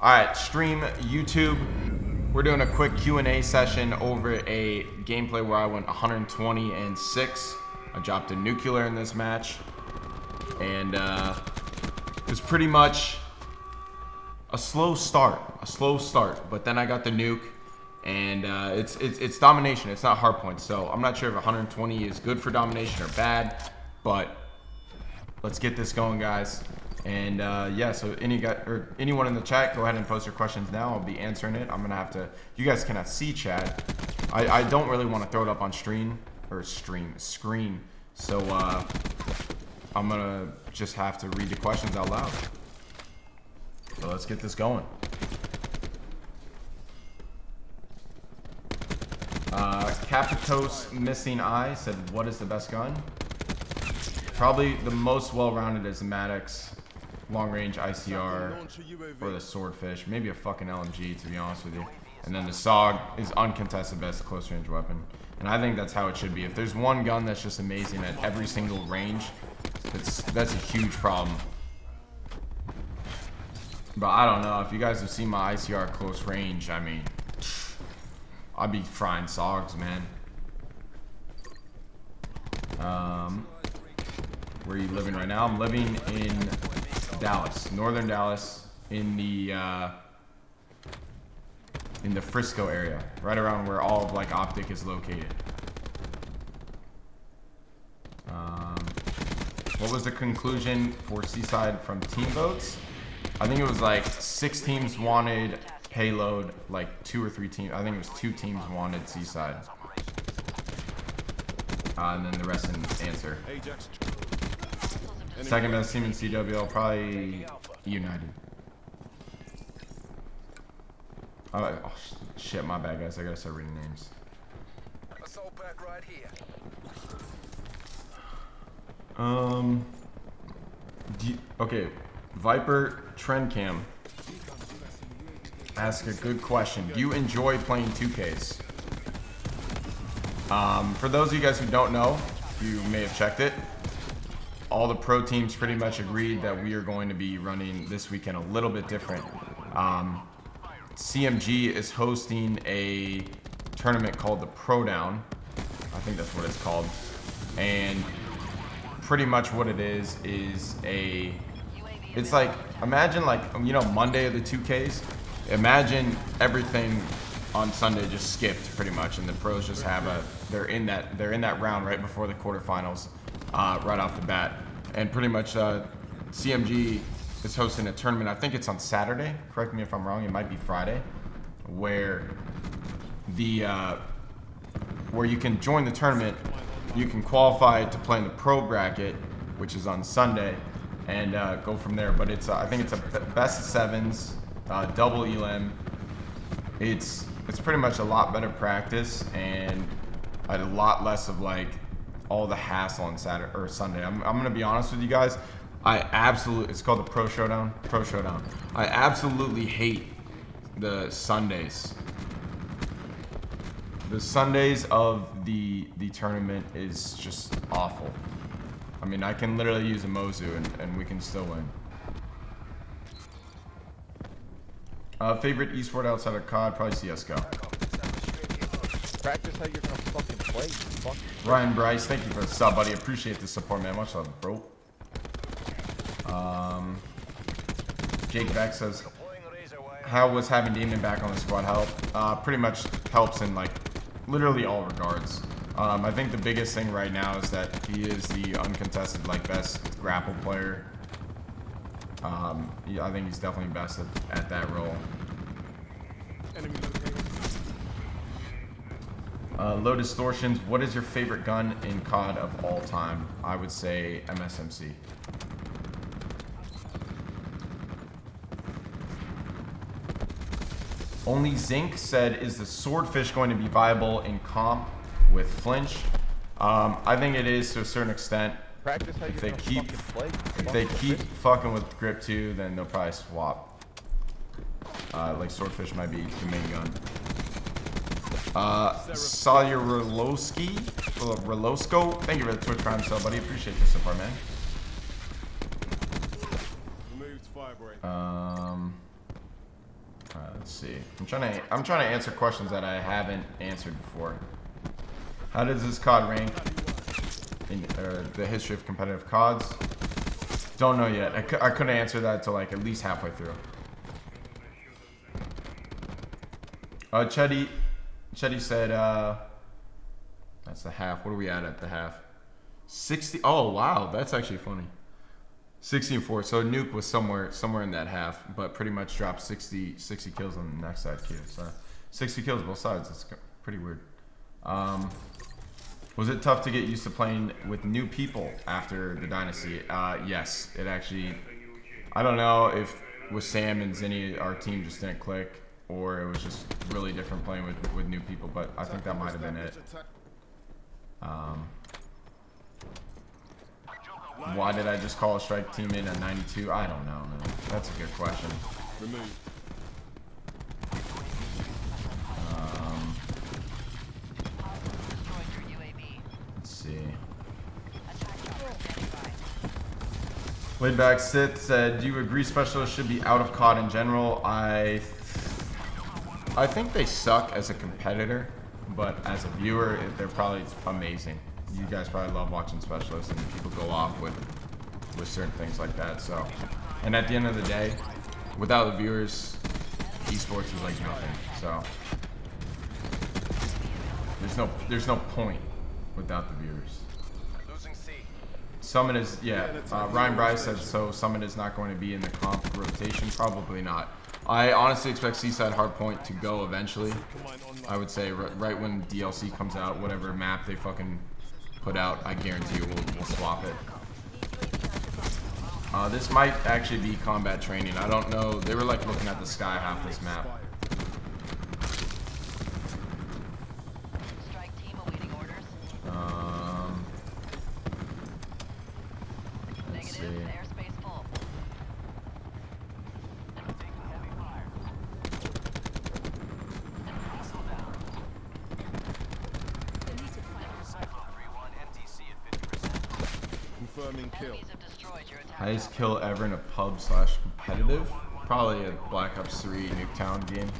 All right, stream YouTube. We're doing a quick Q&A session over a gameplay where I went 120-6. I dropped a nuclear in this match, and it was pretty much a slow start, but then I got the nuke, and it's domination. It's not hard points, so I'm not sure if 120 is good for domination or bad, but let's get this going, guys. And yeah, so anyone in the chat, go ahead and post your questions now. I'll be answering it. I'm gonna have to. You guys cannot see chat. I don't really want to throw it up on screen. So I'm gonna just have to read the questions out loud. So let's get this going. Capitos Missing Eye said, "What is the best gun?" Probably the most well-rounded is the Maddox, long-range ICR, or the Swordfish. Maybe a fucking LMG, to be honest with you. And then the SOG is uncontested best close-range weapon. And I think that's how it should be. If there's one gun that's just amazing at every single range, that's a huge problem. But I don't know. If you guys have seen my ICR close range, I mean, I'd be frying SOGs, man. Where are you living right now? I'm living in Dallas, northern Dallas, in the Frisco area, right around where all of like Optic is located. What was the conclusion for Seaside from team votes? I think it was like 6 teams wanted payload, like 2 or 3 teams. I think it was 2 teams wanted Seaside, and then the rest didn't answer. Second best team in CWL, probably United. Oh shit, my bad, guys. I gotta start reading names. Assault pack right here. Okay, Viper Trendcam ask a good question. Do you enjoy playing 2Ks? For those of you guys who don't know, you may have checked it. All the pro teams pretty much agreed that we are going to be running this weekend a little bit different. CMG is hosting a tournament called the Pro Down. I think that's what it's called. And pretty much what it is it's like, imagine like, you know, Monday of the 2Ks. Imagine everything on Sunday just skipped pretty much, and the pros just have they're in that round right before the quarterfinals, right off the bat. And pretty much CMG is hosting a tournament. I think it's on Saturday. Correct me if I'm wrong. It might be Friday, where where you can join the tournament. You can qualify to play in the pro bracket, which is on Sunday, and go from there. But it's I think it's a best of 7s, double elim. It's pretty much a lot better practice and a lot less of like all the hassle on Saturday or Sunday. I'm gonna be honest with you guys. It's called the Pro Showdown. I absolutely hate the Sundays. The Sundays of the tournament is just awful. I mean, I can literally use a Mozu and we can still win. Favorite esport outside of COD, probably CS:GO. Practice how you're gonna fucking play. Ryan Bryce, thank you for the sub, buddy. Appreciate the support, man. Much love, bro. Jake Beck says, how was having Damon back on the squad help? Pretty much helps in like literally all regards. I think the biggest thing right now is that he is the uncontested like best grapple player. Yeah, I think he's definitely best at that role. Low distortions. What is your favorite gun in COD of all time? I would say MSMC. Only Zinc said, is the Swordfish going to be viable in comp with Flinch? I think it is to a certain extent. Practice how if they keep fucking with Grip 2, then they'll probably swap. Like Swordfish might be the main gun. Rolosco, thank you for the Twitch Prime sub, buddy. Appreciate the support, man. Let's see. I'm trying to answer questions that I haven't answered before. How does this COD rank in the history of competitive CODs? Don't know yet. I couldn't answer that until like at least halfway through. Chetty said, that's the half. What are we at the half? 60. Oh, wow. That's actually funny. 60-4. So Nuke was somewhere in that half, but pretty much dropped 60 kills on the next side too. So 60 kills both sides. It's pretty weird. Was it tough to get used to playing with new people after the Dynasty? Yes, it actually. I don't know if with Sam and Zinni our team just didn't click, or it was just really different playing with new people. But I think that might have been it. Why did I just call a strike teammate at 92? I don't know, man. That's a good question. Let's see. Laidback Sith said, do you agree specialists should be out of COD in general? I think they suck as a competitor, but as a viewer, they're probably amazing. You guys probably love watching specialists and people go off with certain things like that. So, and at the end of the day, without the viewers, esports is like nothing. So there's no point without the viewers. Summit is, yeah. Ryan Bryce said so. Summit is not going to be in the comp rotation. Probably not. I honestly expect Seaside Hardpoint to go eventually. I would say right when DLC comes out, whatever map they fucking put out, I guarantee you we'll swap it. This might actually be combat training. I don't know. They were like looking at the sky half this map. Let's see. Kill. Highest kill ever in a pub/competitive? Probably a Black Ops 3 Nuketown game.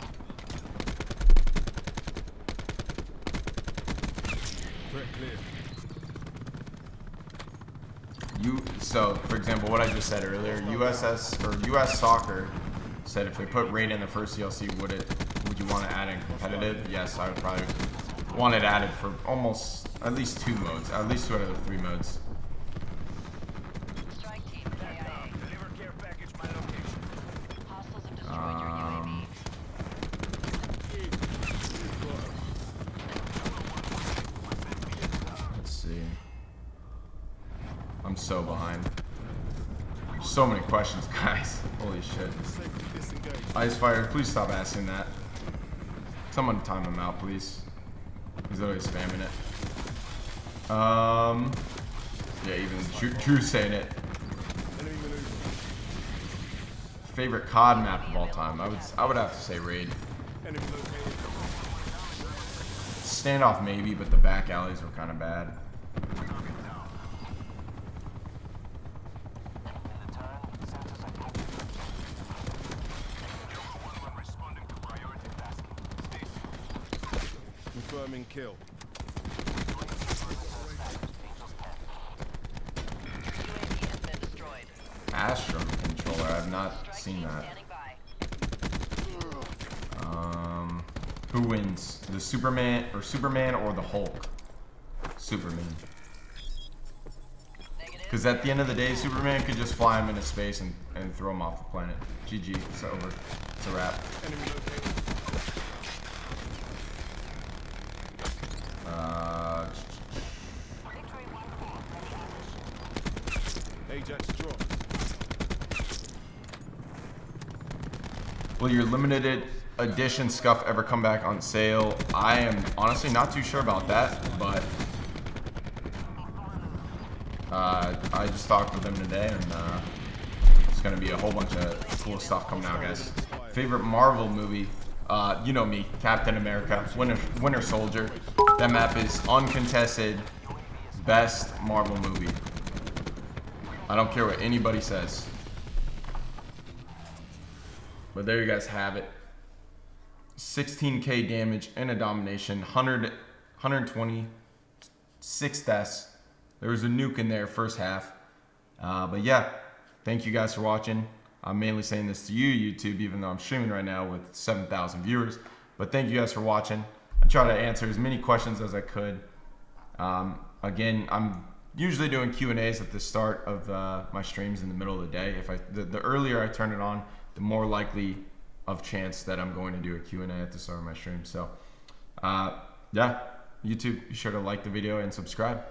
So, for example, what I just said earlier, US Soccer said if they put raid in the first DLC, would you want to add in competitive? Yes, I would probably want it added for almost at least 2 modes, at least 2 out of the 3 modes. Let's see. I'm so behind. So many questions, guys. Holy shit. Icefire, please stop asking that. Someone time him out, please. He's always spamming it. Yeah, even Drew's saying it. Favorite COD map of all time? I would have to say Raid. Standoff maybe, but the back alleys were kind of bad. Confirming kill. Astrum controller, I've not seen that. Who wins? The Superman or the Hulk? Superman. Because at the end of the day, Superman could just fly him into space and throw him off the planet. GG, it's over. It's a wrap. Ajax drop. Will your limited edition Scuff ever come back on sale? I am honestly not too sure about that, but I just talked with them today, and it's gonna be a whole bunch of cool stuff coming out, guys. Favorite Marvel movie? You know me, Captain America, Winter Soldier. That map is uncontested best Marvel movie. I don't care what anybody says. But there you guys have it. 16k damage and a domination, 126 deaths. There was a nuke in there first half. But yeah, thank you guys for watching. I'm mainly saying this to you, YouTube, even though I'm streaming right now with 7,000 viewers. But thank you guys for watching. I try to answer as many questions as I could. Again, I'm usually doing Q&As at the start of my streams in the middle of the day. The earlier I turn it on, the more likely of chance that I'm going to do a Q&A at the start of my stream. So, yeah, YouTube, be sure to like the video and subscribe.